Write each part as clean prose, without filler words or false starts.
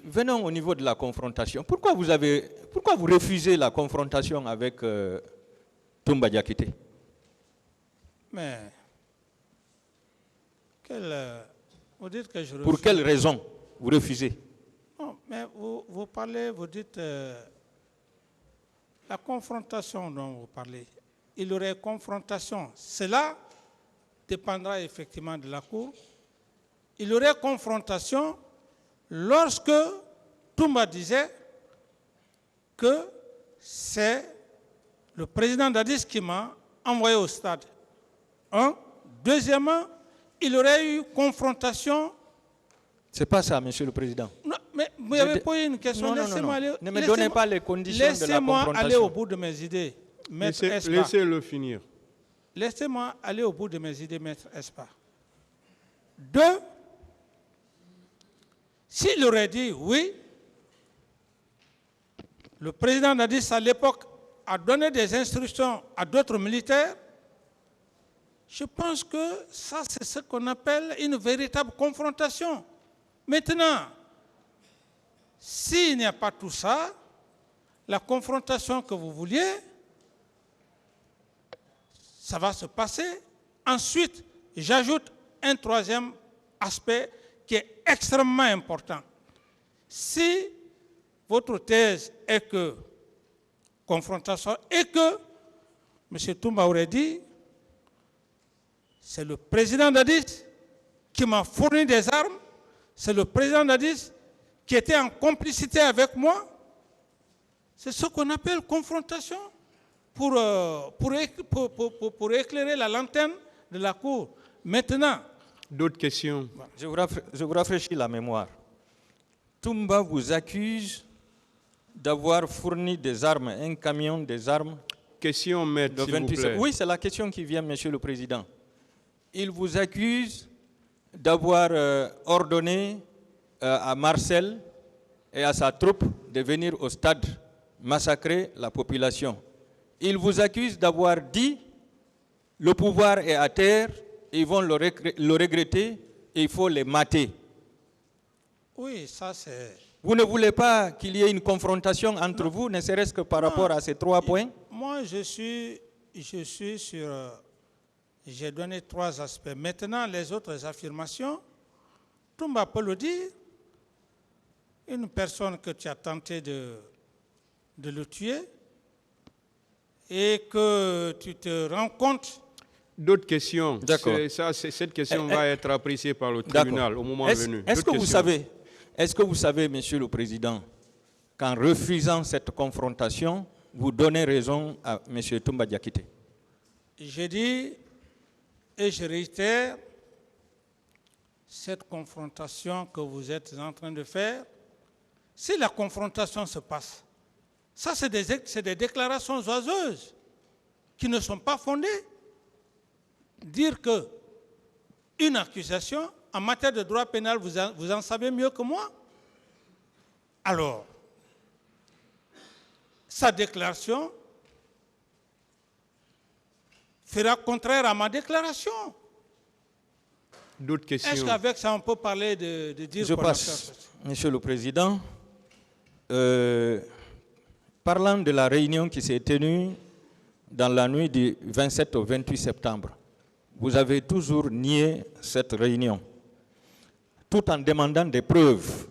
venons au niveau de la confrontation. Pourquoi vous refusez la confrontation avec Toumba Diakité? Mais, vous dites que je refuse. Pour quelle raison vous refusez? Non, mais vous parlez, vous dites, la confrontation dont vous parlez, il y aurait confrontation. Cela dépendra effectivement de la Cour. Il y aurait confrontation lorsque Toumba disait que c'est le président Dadis qui m'a envoyé au stade. Un. Deuxièmement, il y aurait eu confrontation. C'est pas ça, Monsieur le Président. Non, mais vous avez posé une question. Non. Ne me donnez pas les conditions de la confrontation. Laissez-moi aller au bout de mes idées, Maître Espa. Laissez-le finir. Laissez-moi aller au bout de mes idées, Maître Espa. Deux, s'il aurait dit oui, le président Dadis à l'époque a donné des instructions à d'autres militaires, je pense que ça c'est ce qu'on appelle une véritable confrontation. Maintenant, s'il n'y a pas tout ça, la confrontation que vous vouliez, ça va se passer. Ensuite, j'ajoute un troisième aspect qui est extrêmement important. Si votre thèse est que confrontation et que M. Toumba aurait dit c'est le président Dadis qui m'a fourni des armes, c'est le président Dadis qui était en complicité avec moi, c'est ce qu'on appelle confrontation pour éclairer la lanterne de la Cour. Maintenant, d'autres questions? Je vous rafraîchis la mémoire. Toumba vous accuse d'avoir fourni des armes, un camion des armes. Question, maître, s'il vous plaît. Oui, c'est la question qui vient, Monsieur le Président. Il vous accuse d'avoir ordonné à Marcel et à sa troupe de venir au stade massacrer la population. Il vous accuse d'avoir dit le pouvoir est à terre, ils vont le regretter et il faut les mater. Oui, ça c'est... Vous ne voulez pas qu'il y ait une confrontation entre vous, ne serait-ce que par rapport à ces 3 points? Moi, je suis sur... J'ai donné 3 aspects. Maintenant, les autres affirmations, Toumba peut le dire. Une personne que tu as tenté de le tuer et que tu te rends compte. D'autres questions? D'accord. Cette question va être appréciée par le tribunal au moment venu. Est-ce que vous savez, Monsieur le Président, qu'en refusant cette confrontation, vous donnez raison à M. Toumba Diakité? J'ai dit, et je réitère, cette confrontation que vous êtes en train de faire, si la confrontation se passe, ça c'est des déclarations oiseuses qui ne sont pas fondées. Dire que une accusation, en matière de droit pénal, vous en savez mieux que moi. Alors, sa déclaration fera contraire à ma déclaration. D'autres questions? Est-ce qu'avec ça, on peut parler de dire... Je passe, Monsieur le Président. Parlant de la réunion qui s'est tenue dans la nuit du 27 au 28 septembre, vous avez toujours nié cette réunion, tout en demandant des preuves.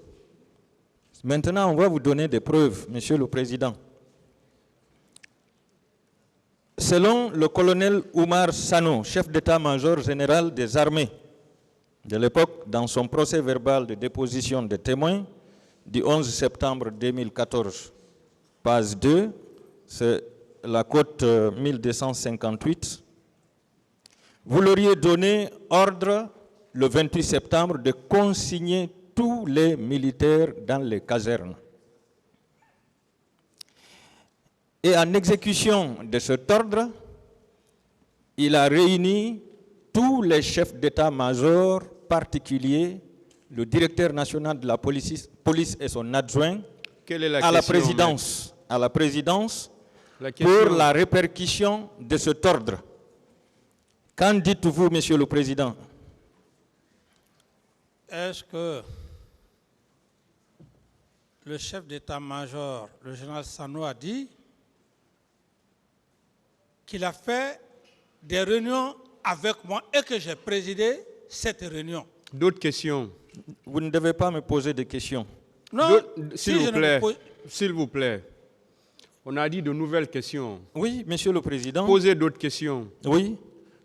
Maintenant, on va vous donner des preuves, Monsieur le Président. Selon le colonel Oumar Sano, chef d'état-major général des armées de l'époque, dans son procès verbal de déposition de témoins du 11 septembre 2014, page 2, c'est la cote 1258, vous l'auriez donné ordre le 28 septembre de consigner tous les militaires dans les casernes. Et en exécution de cet ordre, il a réuni tous les chefs d'état-major particuliers, le directeur national de la police et son adjoint, à la présidence pour la répercussion de cet ordre. Qu'en dites-vous, Monsieur le Président? Est-ce que le chef d'état-major, le général Sano, a dit qu'il a fait des réunions avec moi et que j'ai présidé cette réunion. D'autres questions? Vous ne devez pas me poser de questions. Non, S'il si vous je ne plaît, me pose- s'il vous plaît. On a dit de nouvelles questions. Oui, Monsieur le Président. Posez d'autres questions. Oui.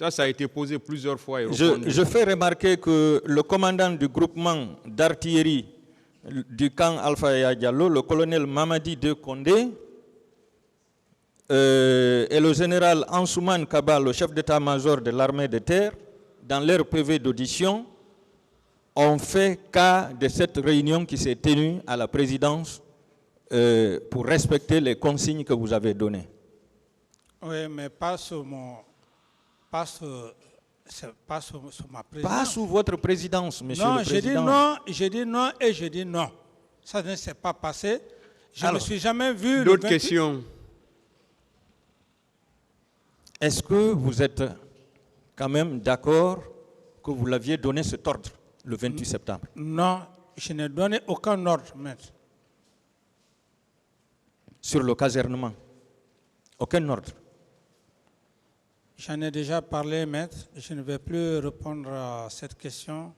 Ça a été posé plusieurs fois et répondu. Je fais remarquer que le commandant du groupement d'artillerie du camp Alpha Yaya Diallo, le colonel Mamadi De Condé, et le général Ansouman Kaba, le chef d'état-major de l'armée de terre, dans leur PV d'audition, ont fait cas de cette réunion qui s'est tenue à la présidence pour respecter les consignes que vous avez données. Oui, mais pas sur ma présidence. Pas sous votre présidence, Monsieur Non, le j'ai dit Président. non, j'ai dit non et j'ai dit non. Ça ne s'est pas passé. Je ne me Alors, suis jamais vu. le D'autres 28 questions? Est-ce que vous êtes quand même d'accord que vous l'aviez donné cet ordre le 28 septembre? Non, je n'ai donné aucun ordre, maître. Sur le casernement? Aucun ordre? J'en ai déjà parlé, maître. Je ne vais plus répondre à cette question.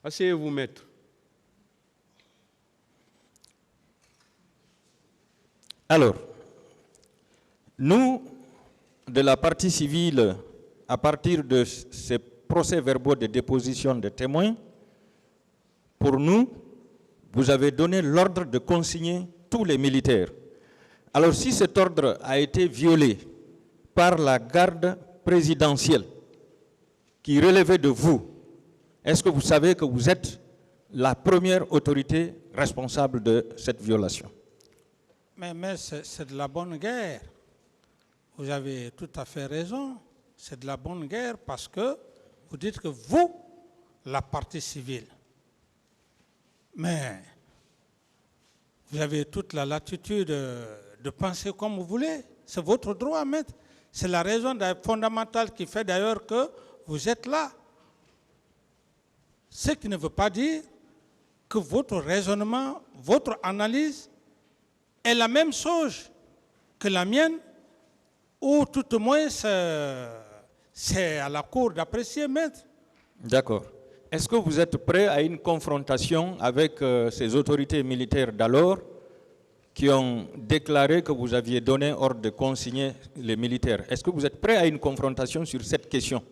Asseyez-vous, maître. Alors, nous, de la partie civile, à partir de ces procès-verbaux de déposition de témoins, pour nous, vous avez donné l'ordre de consigner tous les militaires. Alors, si cet ordre a été violé par la garde présidentielle qui relevait de vous, est-ce que vous savez que vous êtes la première autorité responsable de cette violation? Mais c'est de la bonne guerre. Vous avez tout à fait raison. C'est de la bonne guerre parce que vous dites que vous, la partie civile. Mais vous avez toute la latitude de penser comme vous voulez. C'est votre droit, maître. C'est la raison fondamentale qui fait d'ailleurs que vous êtes là. Ce qui ne veut pas dire que votre raisonnement, votre analyse est la même chose que la mienne, ou tout au moins c'est à la cour d'apprécier, maître. D'accord. Est-ce que vous êtes prêt à une confrontation avec ces autorités militaires d'alors qui ont déclaré que vous aviez donné ordre de consigner les militaires? Est-ce que vous êtes prêt à une confrontation sur cette question?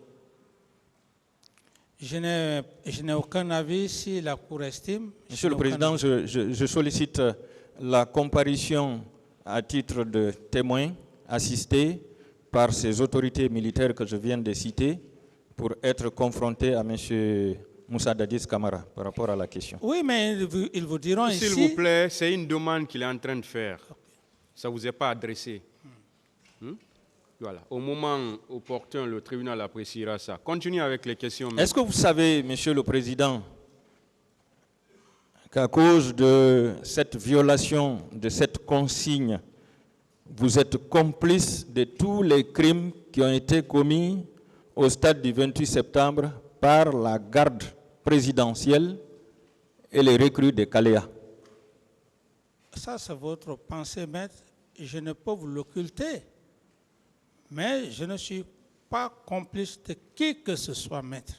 Je n'ai aucun avis si la Cour estime. Monsieur le Président, je sollicite la comparution à titre de témoin assisté par ces autorités militaires que je viens de citer pour être confronté à M. Moussa Dadis Camara par rapport à la question. Oui, mais ils vous diront ici... S'il vous plaît, c'est une demande qu'il est en train de faire. Ça ne vous est pas adressé. Voilà. Au moment opportun, le tribunal appréciera ça. Continuez avec les questions. Est-ce que vous savez, Monsieur le Président, qu'à cause de cette violation, de cette consigne, vous êtes complice de tous les crimes qui ont été commis au stade du 28 septembre par la garde présidentielle et les recrues de Kalea? Ça, c'est votre pensée, maître. Je ne peux vous l'occulter. Mais je ne suis pas complice de qui que ce soit, maître.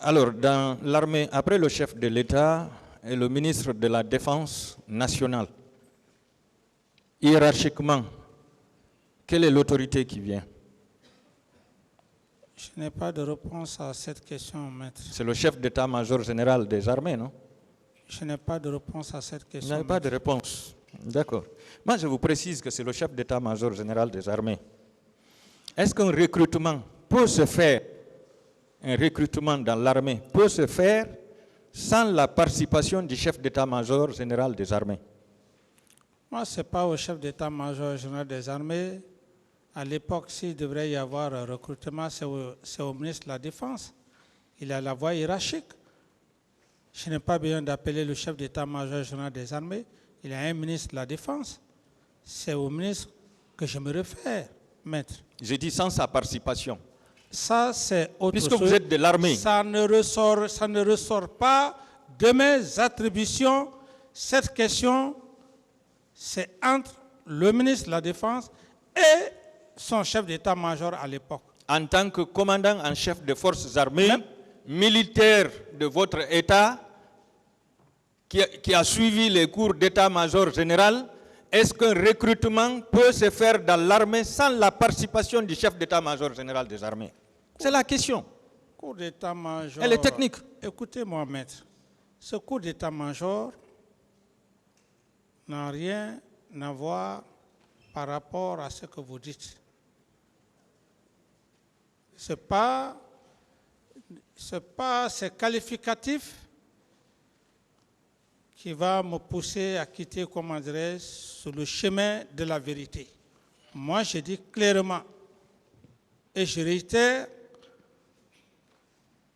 Alors, dans l'armée, après le chef de l'État et le ministre de la Défense nationale, hiérarchiquement, quelle est l'autorité qui vient? Je n'ai pas de réponse à cette question, maître. C'est le chef d'état-major général des armées, non? Je n'ai pas de réponse à cette question. Vous n'avez pas de réponse. D'accord. Moi, je vous précise que c'est le chef d'état-major général des armées. Est-ce qu'un recrutement peut se faire, un recrutement dans l'armée peut se faire sans la participation du chef d'état-major général des armées? Moi, ce n'est pas au chef d'état-major général des armées. À l'époque, s'il devrait y avoir un recrutement, c'est au ministre de la Défense. Il a la voie hiérarchique. Je n'ai pas besoin d'appeler le chef d'état-major général des armées. Il y a un ministre de la Défense. C'est au ministre que je me réfère. Maître, J'ai dit sans sa participation. ça c'est autre Puisque chose. vous êtes de l'armée. Ça ne ressort pas de mes attributions. Cette question, c'est entre le ministre de la Défense et son chef d'état-major à l'époque. En tant que commandant en chef des forces armées, militaire de votre État, qui a suivi les cours d'état-major général, est-ce qu'un recrutement peut se faire dans l'armée sans la participation du chef d'état-major général des armées? C'est la question. Cours d'état-major. Elle est technique. Écoutez-moi, maître. Ce cours d'état-major n'a rien à voir par rapport à ce que vous dites. Ce n'est pas ces qualificatifs qui va me pousser à quitter, comment dirais-je, sur le chemin de la vérité. Moi, je dis clairement, et je réitère,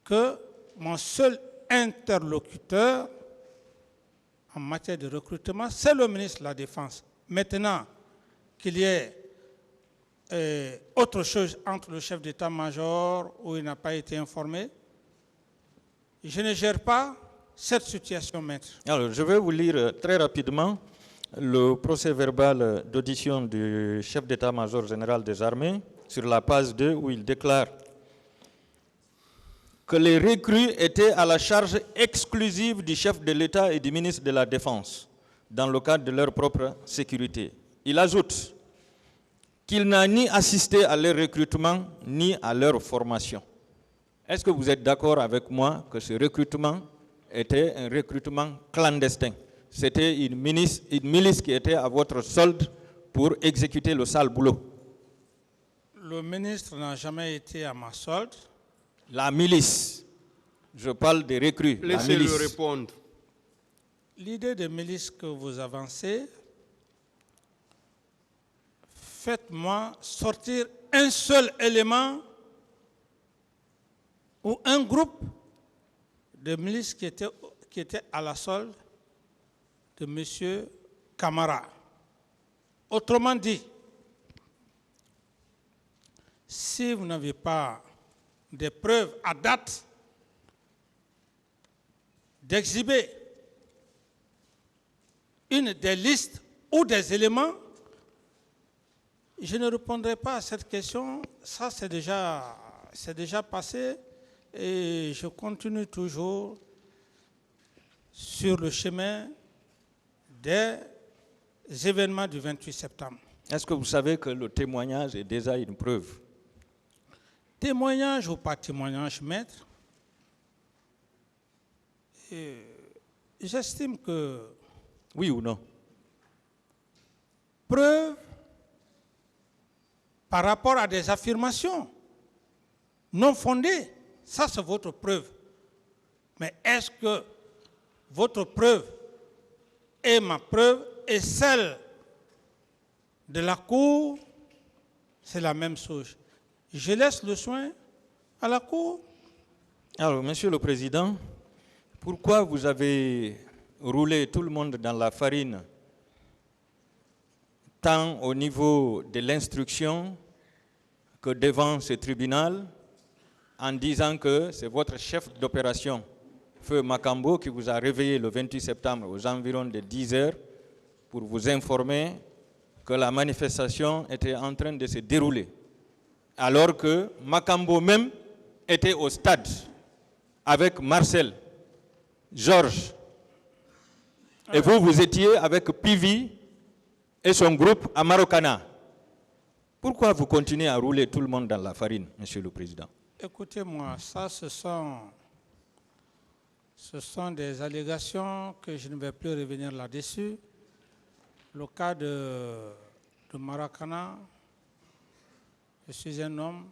que mon seul interlocuteur en matière de recrutement, c'est le ministre de la Défense. Maintenant, qu'il y ait autre chose entre le chef d'état-major où il n'a pas été informé, je ne gère pas cette situation, maître. Alors, je vais vous lire très rapidement le procès-verbal d'audition du chef d'état-major général des armées sur la page 2 où il déclare que les recrues étaient à la charge exclusive du chef de l'État et du ministre de la Défense dans le cadre de leur propre sécurité. Il ajoute qu'il n'a ni assisté à leur recrutement ni à leur formation. Est-ce que vous êtes d'accord avec moi que ce recrutement était un recrutement clandestin? C'était une milice qui était à votre solde pour exécuter le sale boulot. Le ministre n'a jamais été à ma solde. La milice, je parle des recrues. Laissez-le répondre. L'idée de milice que vous avancez, faites-moi sortir un seul élément ou un groupe de milices qui était à la solde de M. Camara. Autrement dit, si vous n'avez pas des preuves à date d'exhiber une des listes ou des éléments, je ne répondrai pas à cette question. Ça, c'est déjà passé et je continue toujours sur le chemin des événements du 28 septembre. Est-ce que vous savez que le témoignage est déjà une preuve? Témoignage ou pas témoignage, maître, j'estime que... Oui ou non? Preuve par rapport à des affirmations non fondées, ça c'est votre preuve. Mais est-ce que votre preuve et ma preuve et celle de la Cour, c'est la même chose? Je laisse le soin à la Cour. Alors, Monsieur le Président, pourquoi vous avez roulé tout le monde dans la farine, tant au niveau de l'instruction que devant ce tribunal, en disant que c'est votre chef d'opération, Feu Makambo, qui vous a réveillé le 28 septembre aux environs de 10 heures pour vous informer que la manifestation était en train de se dérouler, alors que Makambo même était au stade avec Marcel, Georges, et vous étiez avec Pivi et son groupe à Marokana. Pourquoi vous continuez à rouler tout le monde dans la farine, Monsieur le Président? Écoutez-moi, ça ce sont des allégations que je ne vais plus revenir là-dessus. Le cas de Maracana, je suis un homme,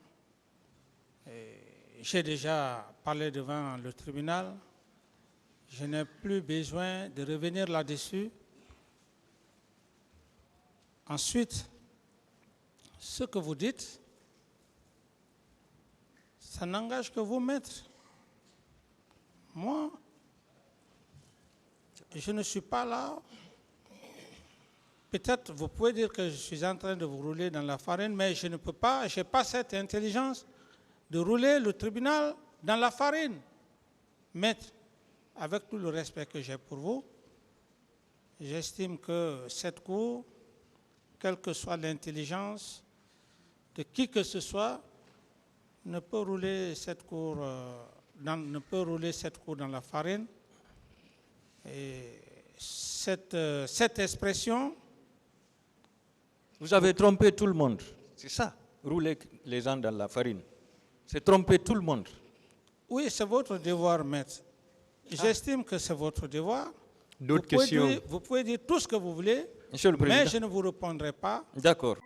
j'ai déjà parlé devant le tribunal, je n'ai plus besoin de revenir là-dessus. Ensuite, ce que vous dites, ça n'engage que vous, maître. Moi, je ne suis pas là Peut-être vous pouvez dire que je suis en train de vous rouler dans la farine, mais je ne peux pas, je n'ai pas cette intelligence de rouler le tribunal dans la farine. Maître, avec tout le respect que j'ai pour vous, j'estime que cette cour, quelle que soit l'intelligence de qui que ce soit, ne peut rouler cette cour dans la farine. Et cette expression... Vous avez trompé tout le monde. C'est ça, rouler les gens dans la farine. C'est tromper tout le monde. Oui, c'est votre devoir, maître. J'estime que c'est votre devoir. D'autres questions? Vous pouvez dire tout ce que vous voulez, Monsieur le Président. mais je ne vous répondrai pas. D'accord.